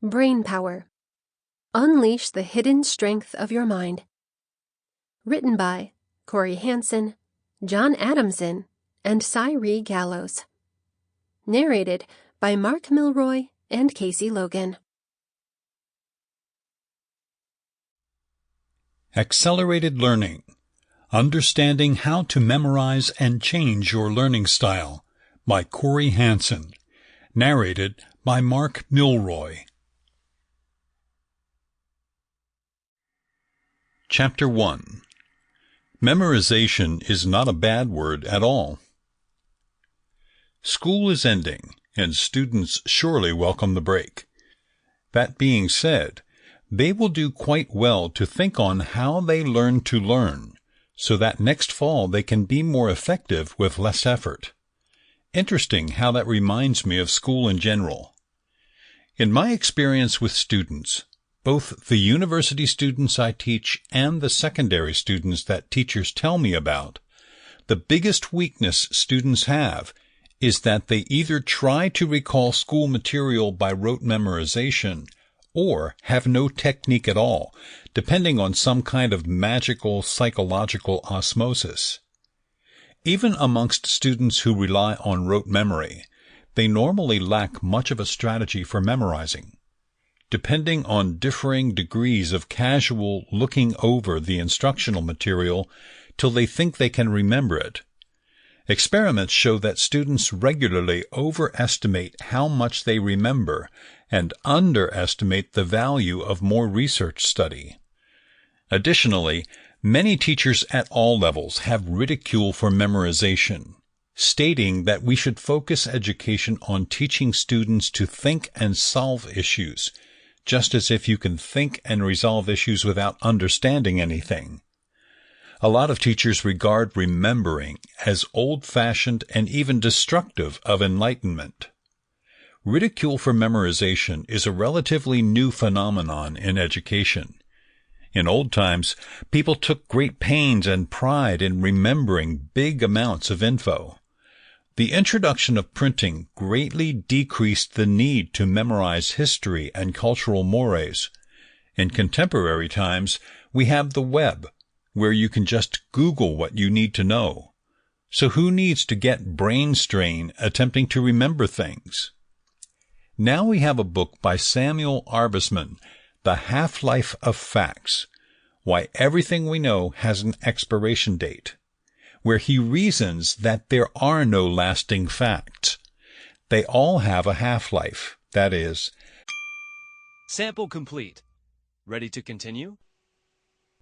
Brain Power. Unleash the hidden strength of your mind. Written by Cory Hanssen, John Adamson, and Cyree Gallows. Narrated by Mark Milroy and Kasey Logan. Accelerated Learning. Understanding How to Memorize and Change Your Learning Style by Cory Hanssen. Narrated by Mark Milroy. Chapter 1. Memorization is not a bad word at all. School is ending, and students surely welcome the break. That being said, they will do quite well to think on how they learn to learn, so that next fall they can be more effective with less effort. Interesting how that reminds me of school in general. In my experience with students, both the university students I teach and the secondary students that teachers tell me about, the biggest weakness students have is that they either try to recall school material by rote memorization or have no technique at all, depending on some kind of magical psychological osmosis. Even amongst students who rely on rote memory, they normally lack much of a strategy for memorizing. Depending on differing degrees of casual looking over the instructional material till they think they can remember it. Experiments show that students regularly overestimate how much they remember and underestimate the value of more research study. Additionally, many teachers at all levels have ridicule for memorization, stating that we should focus education on teaching students to think and solve issues, just as if you can think and resolve issues without understanding anything. A lot of teachers regard remembering as old-fashioned and even destructive of enlightenment. Ridicule for memorization is a relatively new phenomenon in education. In old times, people took great pains and pride in remembering big amounts of info. The introduction of printing greatly decreased the need to memorize history and cultural mores. In contemporary times, we have the web, where you can just Google what you need to know. So who needs to get brain strain attempting to remember things? Now we have a book by Samuel Arbesman, The Half-Life of Facts, Why Everything We Know Has an Expiration Date, where he reasons that there are no lasting facts. They all have a half-life, that is. Sample complete. Ready to continue?